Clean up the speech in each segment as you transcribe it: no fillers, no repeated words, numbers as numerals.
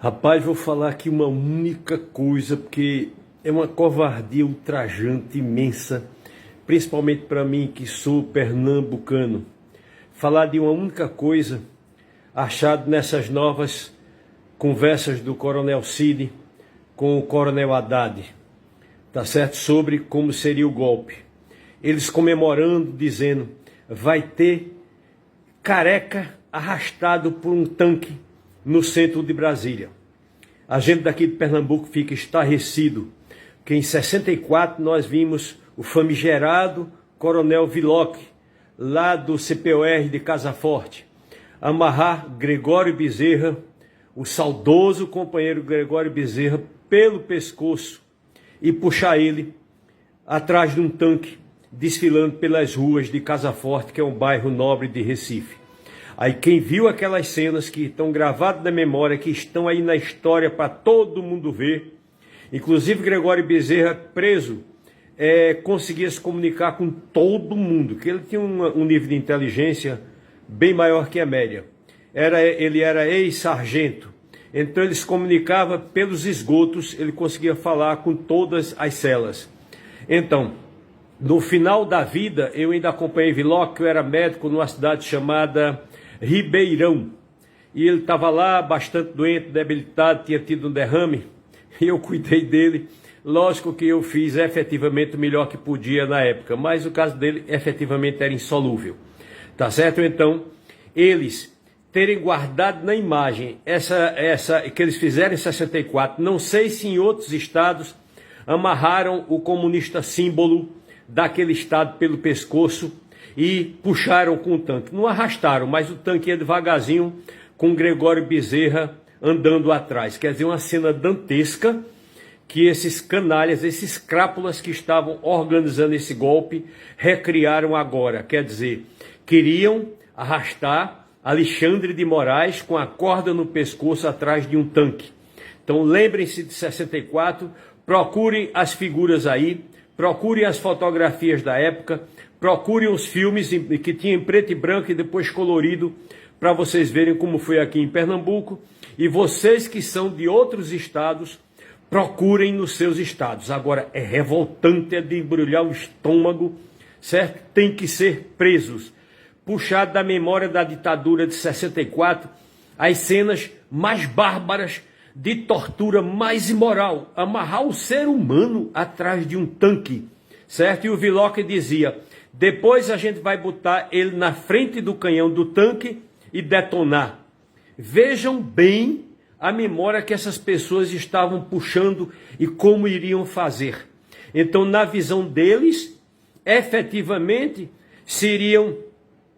Rapaz, vou falar aqui uma única coisa, porque é uma covardia ultrajante, imensa, principalmente para mim que sou pernambucano. Falar de uma única coisa, achado nessas novas conversas do Coronel Cid com o Coronel Haddad, tá certo? Sobre como seria o golpe. Eles comemorando, dizendo, vai ter careca arrastado por um tanque no centro de Brasília. A gente daqui de Pernambuco fica estarrecido, que em 64 nós vimos o famigerado Coronel Willock, lá do CPOR de Casa Forte, amarrar Gregório Bezerra, o saudoso companheiro Gregório Bezerra, pelo pescoço e puxar ele atrás de um tanque, desfilando pelas ruas de Casa Forte, que é um bairro nobre de Recife. Aí quem viu aquelas cenas que estão gravadas na memória, que estão aí na história para todo mundo ver, inclusive Gregório Bezerra preso, conseguia se comunicar com todo mundo, que ele tinha um nível de inteligência bem maior que a média. Ele era ex-sargento, então ele se comunicava pelos esgotos, ele conseguia falar com todas as celas. Então, no final da vida, eu ainda acompanhei Willock, eu era médico numa cidade chamada Ribeirão, e ele estava lá bastante doente, debilitado, tinha tido um derrame, e eu cuidei dele. Lógico que eu fiz efetivamente o melhor que podia na época, mas o caso dele efetivamente era insolúvel, tá certo? Então, eles terem guardado na imagem essa que eles fizeram em 64, não sei se em outros estados amarraram o comunista símbolo daquele estado pelo pescoço e puxaram com o tanque. Não arrastaram, mas o tanque ia devagarzinho com Gregório Bezerra andando atrás. Quer dizer, uma cena dantesca que esses canalhas, esses crápulas que estavam organizando esse golpe, recriaram agora. Quer dizer, queriam arrastar Alexandre de Moraes com a corda no pescoço atrás de um tanque. Então lembrem-se de 64, procurem as figuras aí, procurem as fotografias da época, procurem os filmes que tinham em preto e branco e depois colorido, para vocês verem como foi aqui em Pernambuco. E vocês que são de outros estados, procurem nos seus estados. Agora, é revoltante, é de embrulhar o estômago, certo? Tem que ser presos. Puxado da memória da ditadura de 64, as cenas mais bárbaras, de tortura mais imoral, amarrar o ser humano atrás de um tanque, certo? E o Willock dizia, depois a gente vai botar ele na frente do canhão do tanque e detonar. Vejam bem a memória que essas pessoas estavam puxando e como iriam fazer. Então, na visão deles, efetivamente, seriam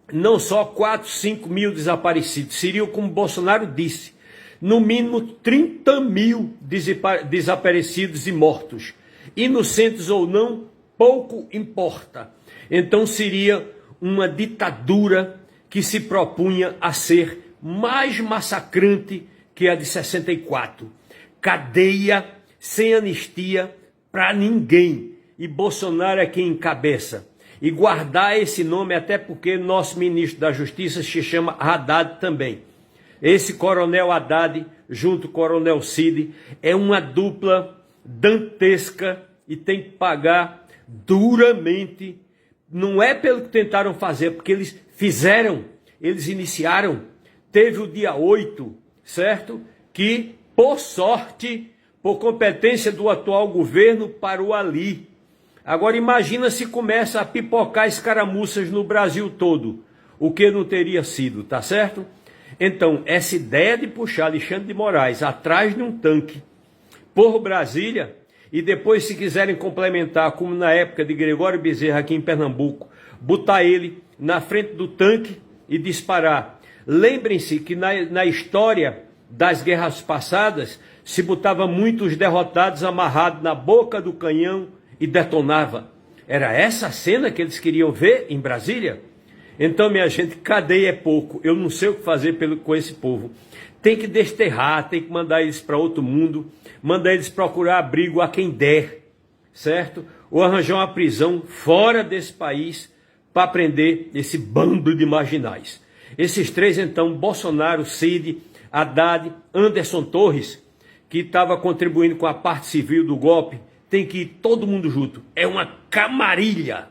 não só 4, 5 mil desaparecidos, seriam, como Bolsonaro disse, no mínimo 30 mil desaparecidos e mortos. Inocentes ou não, pouco importa. Então seria uma ditadura que se propunha a ser mais massacrante que a de 64. Cadeia sem anistia para ninguém. E Bolsonaro é quem encabeça. E guardar esse nome até porque nosso ministro da Justiça se chama Haddad também. Esse Coronel Haddad, junto com o Coronel Cid, é uma dupla dantesca e tem que pagar duramente. Não é pelo que tentaram fazer, porque eles fizeram, eles iniciaram. Teve o dia 8, certo? Que, por sorte, por competência do atual governo, parou ali. Agora imagina se começa a pipocar escaramuças no Brasil todo. O que não teria sido, tá certo? Então, essa ideia de puxar Alexandre de Moraes atrás de um tanque por Brasília, e depois, se quiserem complementar, como na época de Gregório Bezerra aqui em Pernambuco, botar ele na frente do tanque e disparar. Lembrem-se que na história das guerras passadas, se botava muitos derrotados amarrados na boca do canhão e detonava. Era essa a cena que eles queriam ver em Brasília? Então, minha gente, cadeia é pouco. Eu não sei o que fazer com esse povo. Tem que desterrar, tem que mandar eles para outro mundo, mandar eles procurar abrigo a quem der, certo? Ou arranjar uma prisão fora desse país para prender esse bando de marginais. Esses três, então, Bolsonaro, Cid, Haddad, Anderson Torres, que estava contribuindo com a parte civil do golpe, tem que ir todo mundo junto. É uma camarilha.